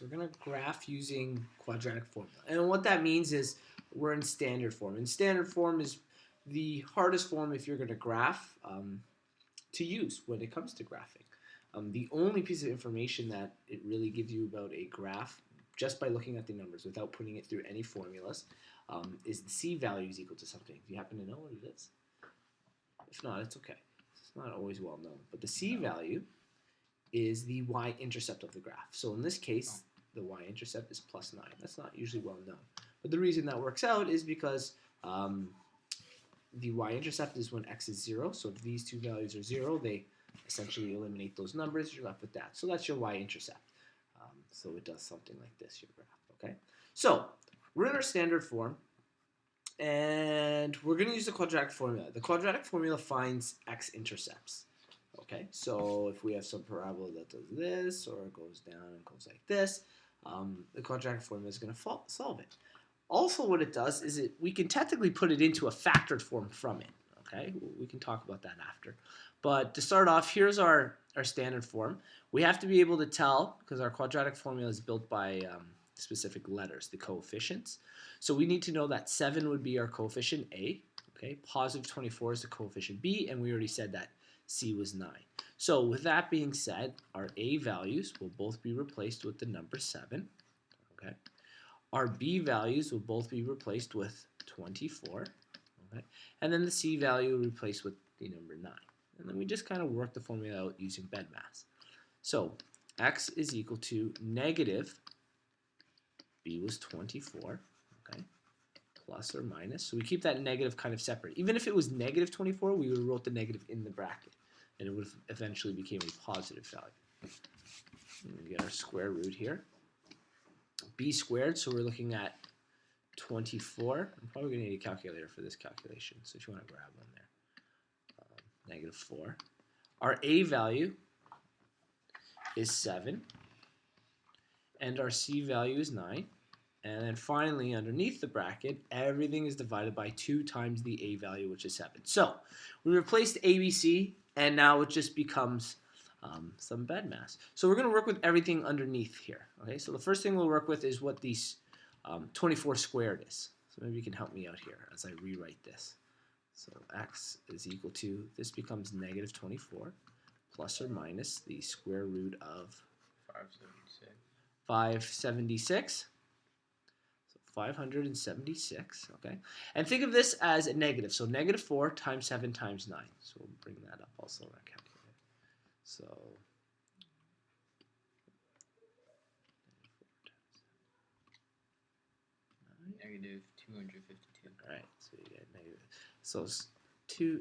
We're going to graph using quadratic formula. And what that means is we're in standard form. And standard form is the hardest form if you're going to graph to use when it comes to graphing. The only piece of information that it really gives you about a graph, just by looking at the numbers without putting it through any formulas, is the c value is equal to something. Do you happen to know what it is? If not, it's okay. It's not always well known. But the c value is the y-intercept of the graph. So in this case, the y-intercept is plus 9. That's not usually well known. But the reason that works out is because the y-intercept is when x is 0. So if these two values are 0, they essentially eliminate those numbers. You're left with that. So that's your y-intercept. So it does something like this, your graph. Okay. So we're in our standard form. And we're going to use the quadratic formula. The quadratic formula finds x-intercepts. Okay, so if we have some parabola that does this, or it goes down and goes like this, the quadratic formula is going to solve it. Also, what it does is we can technically put it into a factored form from it. Okay, we can talk about that after. But to start off, here's our standard form. We have to be able to tell, because our quadratic formula is built by specific letters, the coefficients. So we need to know that 7 would be our coefficient A. Okay, positive 24 is the coefficient B, and we already said that C was 9. So with that being said, our A values will both be replaced with the number 7. Okay. Our B values will both be replaced with 24. Okay. And then the C value will be replaced with the number 9. And then we just kind of work the formula out using BEDMAS. So x is equal to negative, B was 24, okay, plus or minus. So we keep that negative kind of separate. Even if it was negative 24, we would have wrote the negative in the bracket, and it would have eventually became a positive value. And we get our square root here. B squared, so we're looking at 24. I'm probably going to need a calculator for this calculation, so if you want to grab one there. Negative 4. Our A value is 7, and our C value is 9. And then finally, underneath the bracket, everything is divided by 2 times the A value, which is 7. So we replaced ABC, and now it just becomes some BEDMAS. So we're going to work with everything underneath here. Okay, so the first thing we'll work with is what these 24 squared is. So maybe you can help me out here as I rewrite this. So x is equal to, this becomes negative 24 plus or minus the square root of 576. 576. 576, okay? And think of this as a negative. So negative 4 times 7 times 9. So we'll bring that up also on our calculator. So negative 252. All right, so you get negative. So it's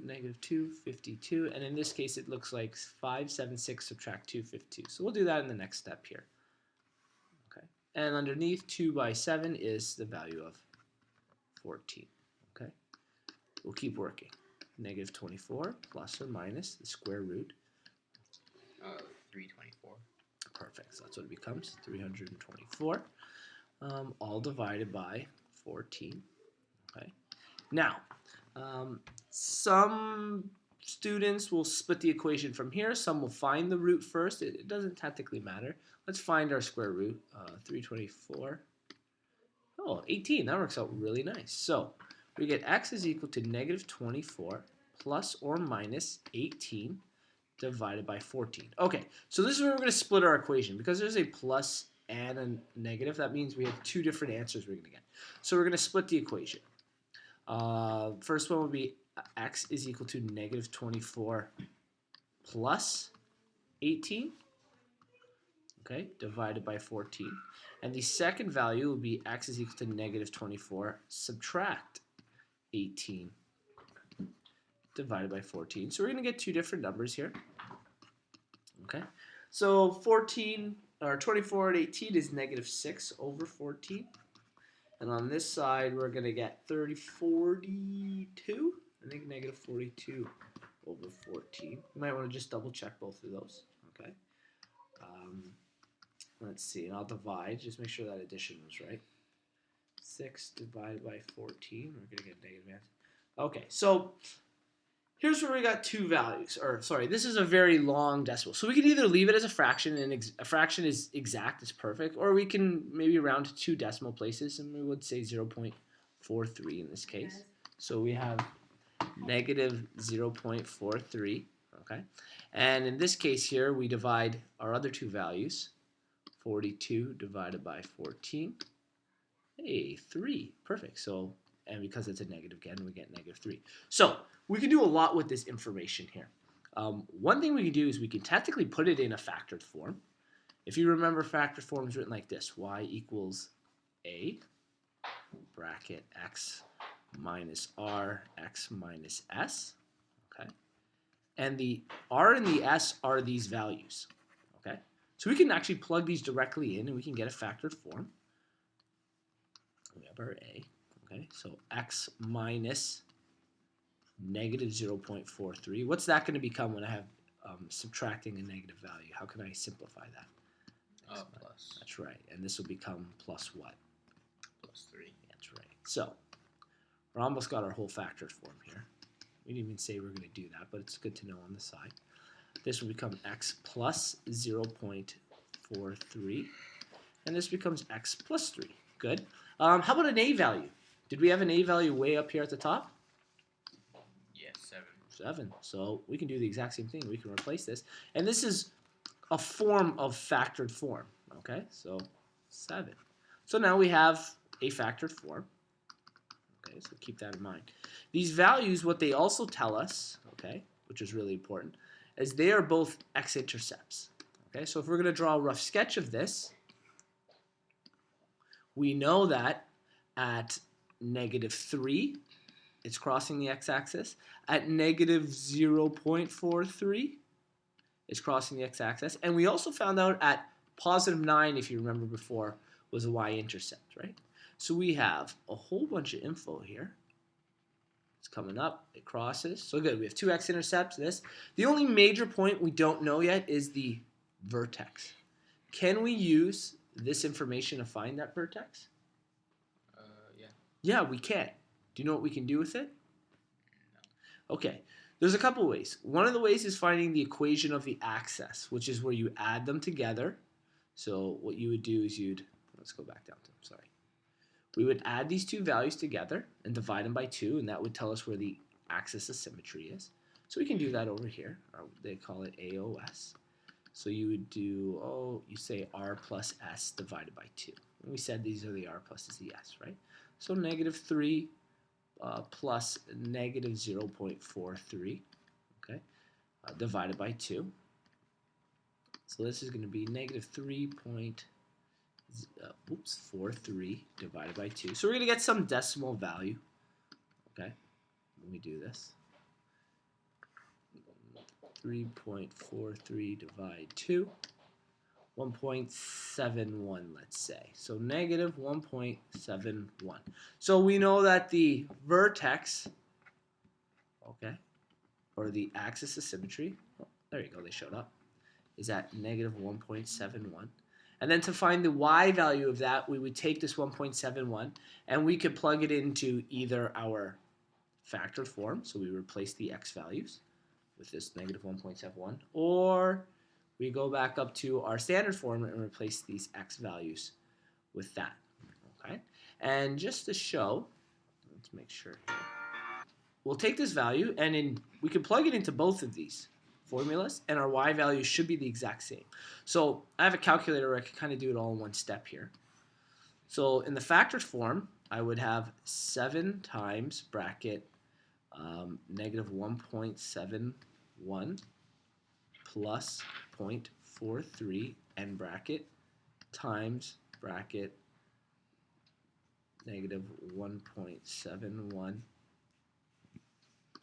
negative 252. And in this case, it looks like 576 subtract 252. So we'll do that in the next step here. And underneath 2 by 7 is the value of 14. Okay, we'll keep working. Negative 24 plus or minus the square root. 324. Perfect. So that's what it becomes. 324. All divided by 14. Okay. Now, some students will split the equation from here. Some will find the root first. It doesn't technically matter. Let's find our square root. 324. Oh, 18. That works out really nice. So we get x is equal to negative 24 plus or minus 18 divided by 14. Okay, so this is where we're going to split our equation. Because there's a plus and a negative, that means we have 2 different answers we're going to get. So we're going to split the equation. First one would be x is equal to negative 24 plus 18, okay, divided by 14. And the second value will be x is equal to negative 24 subtract 18 divided by 14. So we're going to get 2 different numbers here. Okay, so 14 or 24 and 18 is negative 6 over 14. And on this side, we're going to get 42. I think negative 42 over 14. You might want to just double check both of those. Okay. Let's see, and I'll divide. Just make sure that addition was right. 6 divided by 14. We're going to get negative answer. Okay, so Here's where we got two values, or sorry, this is a very long decimal. So we can either leave it as a fraction, and a fraction is exact, it's perfect, or we can maybe round to two decimal places, and we would say 0.43 in this case. So we have negative 0.43, okay? And in this case here, we divide our other two values, 42 divided by 14. Hey, 3, perfect. So, and because it's a negative again, we get negative 3. So we can do a lot with this information here. One thing we can do is we can technically put it in a factored form. If you remember, factored form is written like this: y equals a bracket x minus r x minus s. Okay, and the r and the s are these values. Okay, so we can actually plug these directly in, and we can get a factored form. We have our a. Okay, so x minus negative 0.43. What's that going to become when I have subtracting a negative value? How can I simplify that? Plus. That's right. And this will become plus what? Plus 3. That's right. So we're almost got our whole factored form here. We didn't even say we're going to do that, but it's good to know on the side. This will become x plus 0.43. And this becomes x plus 3. Good. How about an a value? Did we have an a value way up here at the top? Yes, 7. 7. So we can do the exact same thing. We can replace this. And this is a form of factored form. Okay, so 7. So now we have a factored form. Okay, so keep that in mind. These values, what they also tell us, okay, which is really important, is they are both x-intercepts. Okay, so if we're going to draw a rough sketch of this, we know that at negative 3, it's crossing the x-axis. At negative 0.43, it's crossing the x-axis. And we also found out at positive 9, if you remember before, was a y-intercept, right? So we have a whole bunch of info here. It's coming up, it crosses. So good, we have two x-intercepts, this. The only major point we don't know yet is the vertex. Can we use this information to find that vertex? Yeah. Yeah, we can. Do you know what we can do with it? No. Okay, there's a couple ways. One of the ways is finding the equation of the axis, which is where you add them together. So what you would do is let's go back down to them, sorry. We would add these two values together and divide them by 2, and that would tell us where the axis of symmetry is. So we can do that over here. They call it AOS. So you would do, you say r plus s divided by 2. And we said these are the r plus is the s, right? So negative 3 plus negative 0.43, okay, divided by 2. So this is going to be negative 3.43 divided by 2. So we're going to get some decimal value, okay, when we do this. 3.43 divide 2, 1.71, let's say. So negative 1.71. So we know that the vertex, okay, or the axis of symmetry, there you go, they showed up, is at negative 1.71. And then to find the y value of that, we would take this 1.71 and we could plug it into either our factored form, so we replace the x values with this negative 1.71, or we go back up to our standard form and replace these x values with that. Okay, and just to show, let's make sure here. We'll take this value and we can plug it into both of these formulas, and our y value should be the exact same. So I have a calculator where I can kind of do it all in one step here. So in the factored form, I would have 7 times bracket negative 1.71 plus 0.43 end bracket times bracket negative 1.71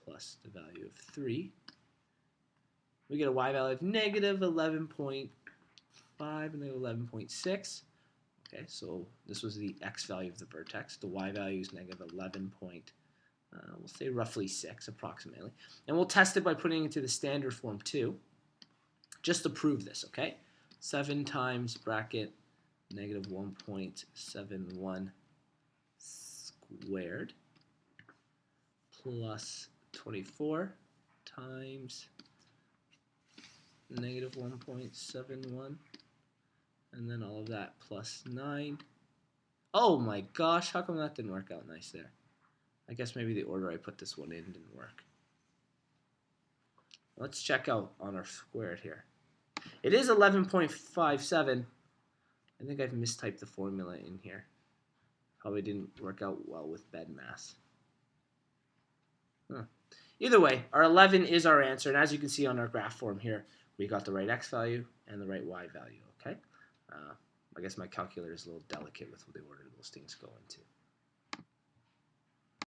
plus the value of 3. We get a y value of negative 11.5 and negative 11.6. Okay, so this was the x value of the vertex. The y value is negative 11. We'll say roughly 6 approximately. And we'll test it by putting it into the standard form too, just to prove this, okay? 7 times bracket negative 1.71 squared plus 24 times negative 1.71, and then all of that plus 9. Oh my gosh, how come that didn't work out nice there? I guess maybe the order I put this one in didn't work. Let's check out on our squared here. It is 11.57. I think I've mistyped the formula in here. Probably didn't work out well with bed mass. Either way, our 11 is our answer, and as you can see on our graph form here, we got the right x value and the right y value, okay? I guess my calculator is a little delicate with the order those things go into.